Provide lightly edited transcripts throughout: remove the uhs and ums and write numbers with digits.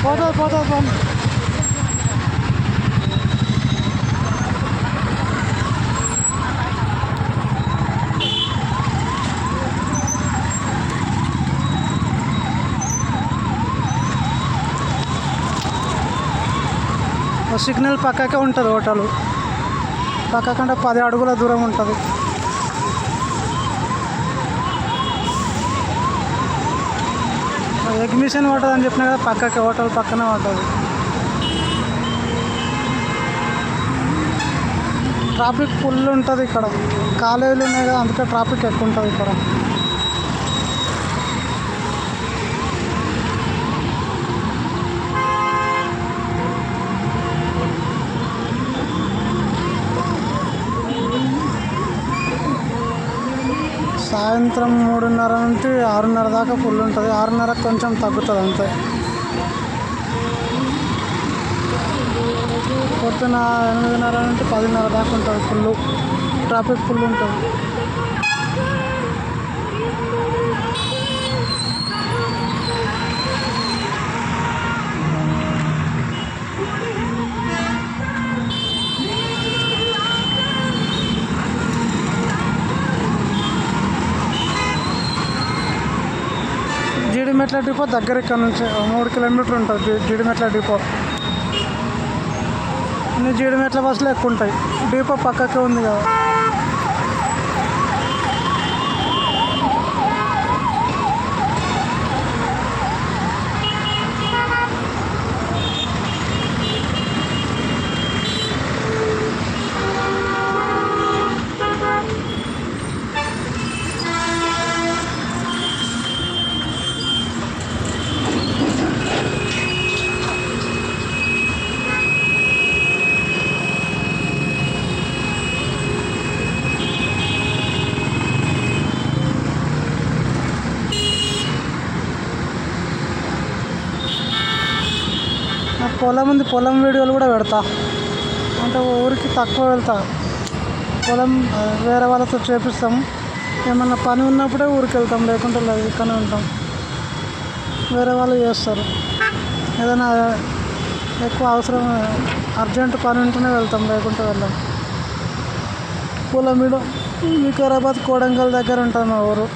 పోతుంది పోతుంది పోతుంది. సిగ్నల్ పక్కకే ఉంటుంది హోటల్, పక్కకంటే 10 అడుగుల దూరం ఉంటుంది. ఎగ్మిషన్ పడుతుంది అని చెప్పినా కదా, పక్కకే హోటల్ పక్కనే ఉంటుంది. ట్రాఫిక్ ఫుల్ ఉంటుంది ఇక్కడ, కాలేజీలు ఉన్నాయి కదా అందుకే ట్రాఫిక్ ఎక్కువ ఉంటుంది ఇక్కడ. సాయంత్రం 3:30 నుండి 6:30 దాకా ఫుల్ ఉంటుంది. 6:30 కొంచెం తగ్గుతుంది అంతే. పొద్దున 8:30 నుండి 10:30 దాకా ఉంటుంది ఫుల్, ట్రాఫిక్ ఫుల్ ఉంటుంది. జీడిమెట్ల డిపో దగ్గర, ఇక్కడ నుంచి 3 కిలోమీటర్లు ఉంటుంది జీడిమెట్ల డిపో. అన్ని జీడిమెట్ల బస్సులు ఎక్కువ ఉంటాయి, డిపో పక్కకే ఉంది కదా. పొలం ఉంది, పొలం వీడియోలు కూడా పెడతా. అంటే ఊరికి తక్కువ వెళ్తా, పొలం వేరే వాళ్ళతో చేపిస్తాం. ఏమన్నా పని ఉన్నప్పుడే ఊరికి వెళ్తాం, లేకుంటే లేదు ఇక్కడనే ఉంటాం. వేరే వాళ్ళు చేస్తారు. ఏదైనా ఎక్కువ అవసరం అర్జెంట్ పని ఉంటేనే వెళ్తాం, లేకుంటే వెళ్ళాం. పొలం వీడియో వికారాబాద్ కోడంగల్ దగ్గర ఉంటుంది మా ఊరు.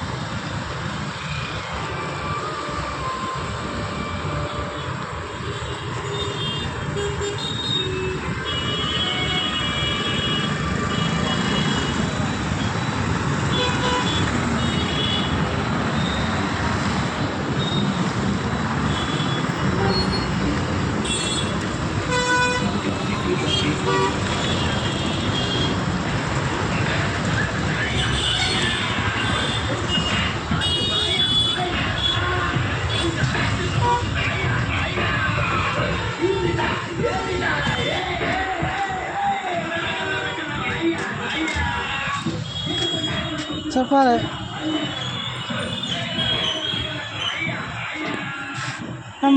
చెప్పాలి.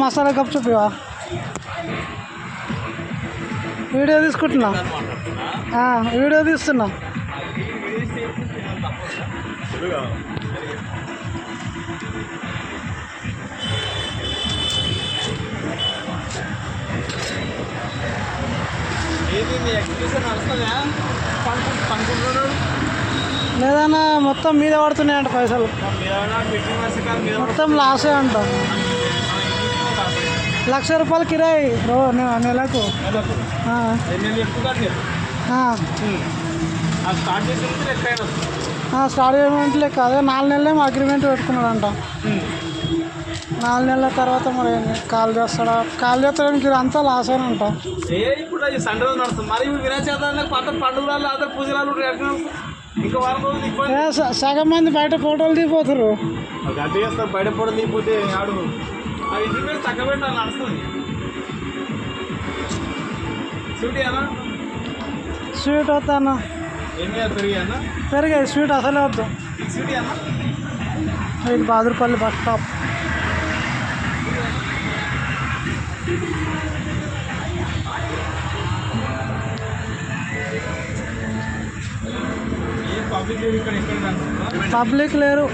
మసాలా కప్ చూపివా, వీడియో తీసుకుంటున్నా, వీడియో తీస్తున్నా. లేదన్నా మొత్తం మీద పడుతున్నాయంట పైసలు, మొత్తం లాసే అంట. 1,00,000 రూపాయలు కిరాయి నెలకు. స్టార్ట్ చేయమంటే లెక్క అదే 4 నెలలేమో అగ్రిమెంట్ పెట్టుకున్నాడంట. 4 నెలల తర్వాత మరి కాల్ చేస్తాడా, కాల్ చేస్తాడానికి అంతా లాస్ అని అంట. ఇప్పుడు సండే రోజు నడుస్తుంది, మరి వినాయక పండుగలు అందరు పూజలు ఇంకా వారం రోజులు సగం మంది బయట ఫోటోలు దిగిపోతారు. గడ్డి చేస్తారు, బయట ఫోటోలు దిగిపోతే ఆడు ఆ ఇంటి మీద తక్కువ పెట్టాలి నడుస్తుంది. స్వీట్ అన్నా, స్వీట్ వద్దా అన్న, ఏమి పెరిగాయన్నా, పెరిగాయి స్వీట్ అసలే వద్దు. స్వీట్ అన్నా, ఇది బాదురుపల్లి బస్ స్టాప్. పబ్లిక్ లేరు.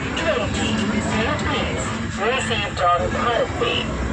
Received on Pirate Beach.